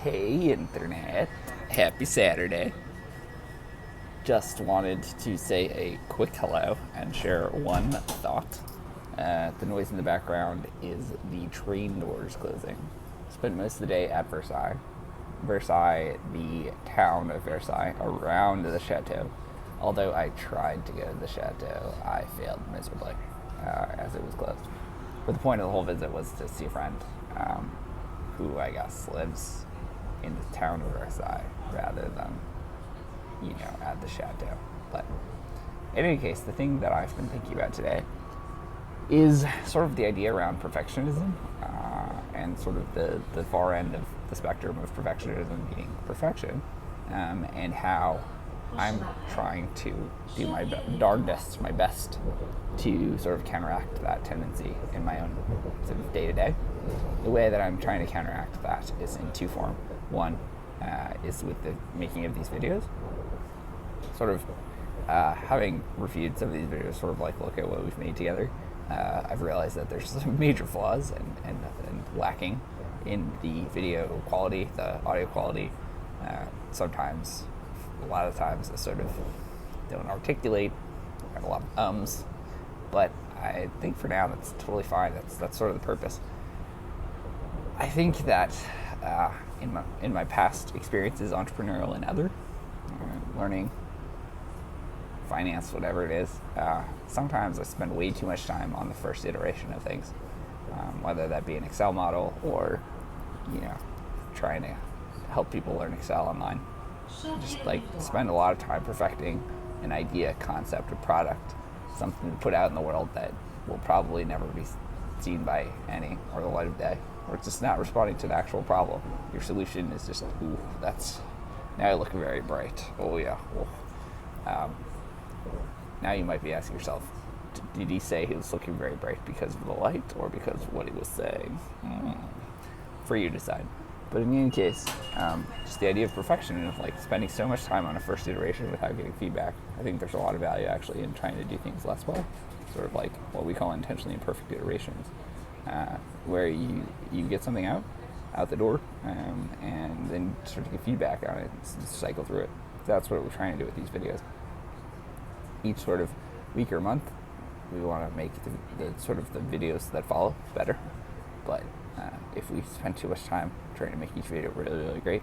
Hey Internet, happy Saturday. Just wanted to say a quick hello and share one thought. The noise in the background is the train doors closing. Spent most of the day at Versailles. Versailles, the town of Versailles, around the chateau. Although I tried to go to the chateau, I failed miserably as it was closed. But the point of the whole visit was to see a friend who I guess lives in the town of Versailles rather than, at the chateau. But in any case, the thing that I've been thinking about today is sort of the idea around perfectionism and sort of the far end of the spectrum of perfectionism being perfection, and how I'm trying to do my darndest, my best to sort of counteract that tendency in my own sort of day-to-day. The way that I'm trying to counteract that is in two forms. One is with the making of these videos. Sort of having reviewed some of these videos, sort of like look at what we've made together, I've realized that there's some major flaws and lacking in the video quality, the audio quality. Sometimes, a lot of times, I sort of don't articulate, have a lot of ums, but I think for now that's totally fine. That's sort of the purpose. I think that in my past experiences, entrepreneurial and other, learning, finance, whatever it is, sometimes I spend way too much time on the first iteration of things, whether that be an Excel model or, trying to help people learn Excel online. Just like spend a lot of time perfecting an idea, concept, or product, something to put out in the world that will probably never be seen by any or the light of day, or it's just not responding to the actual problem. Your solution is just, ooh, that's, now you're looking very bright. Oh yeah. Now you might be asking yourself, did he say he was looking very bright because of the light or because of what he was saying? For you to decide. But in any case, just the idea of perfection and of like spending so much time on a first iteration without getting feedback, I think there's a lot of value actually in trying to do things less well, sort of like what we call intentionally imperfect iterations, where you get something out the door, and then sort of get feedback on it, and cycle through it. That's what we're trying to do with these videos. Each sort of week or month, we want to make the sort of the videos that follow better, but if we spend too much time trying to make each video really, really great,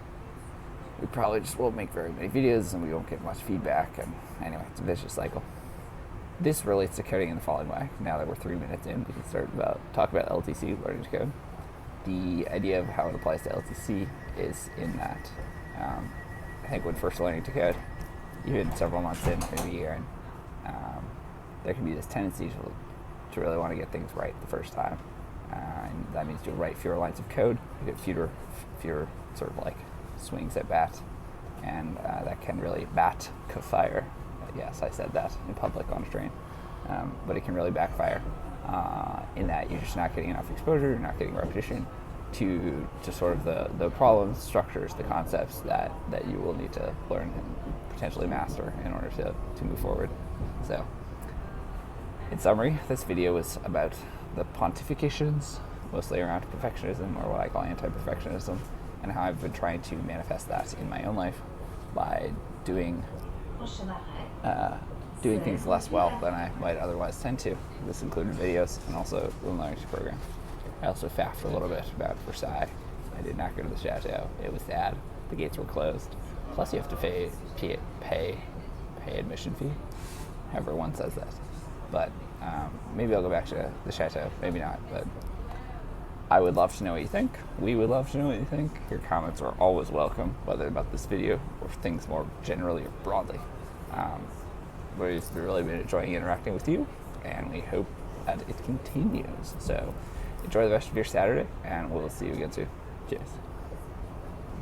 we probably just won't make very many videos and we won't get much feedback, and anyway, it's a vicious cycle. This relates to coding in the following way. Now that we're 3 minutes in, we can talk about LTC, learning to code. The idea of how it applies to LTC is in that I think when first learning to code, even several months in, maybe a year in, there can be this tendency to really want to get things right the first time. And that means you'll write fewer lines of code, you get fewer sort of like swings at bat, and that can really backfire. Yes, I said that in public on a train, but it can really backfire in that you're just not getting enough exposure, you're not getting repetition to sort of the problems, structures, the concepts that you will need to learn and potentially master in order to move forward. So, in summary, this video is about the pontifications, mostly around perfectionism, or what I call anti-perfectionism, and how I've been trying to manifest that in my own life by doing things less well than I might otherwise tend to. This included videos and also the learning program. I also faffed a little bit about Versailles. I did not go to the chateau. It was sad. The gates were closed. Plus, you have to pay admission fee. Everyone says that. But maybe I'll go back to the chateau. Maybe not. But I would love to know what you think. We would love to know what you think. Your comments are always welcome, whether about this video or things more generally or broadly. We've really been enjoying interacting with you, and we hope that it continues. So enjoy the rest of your Saturday, and we'll see you again soon. Cheers.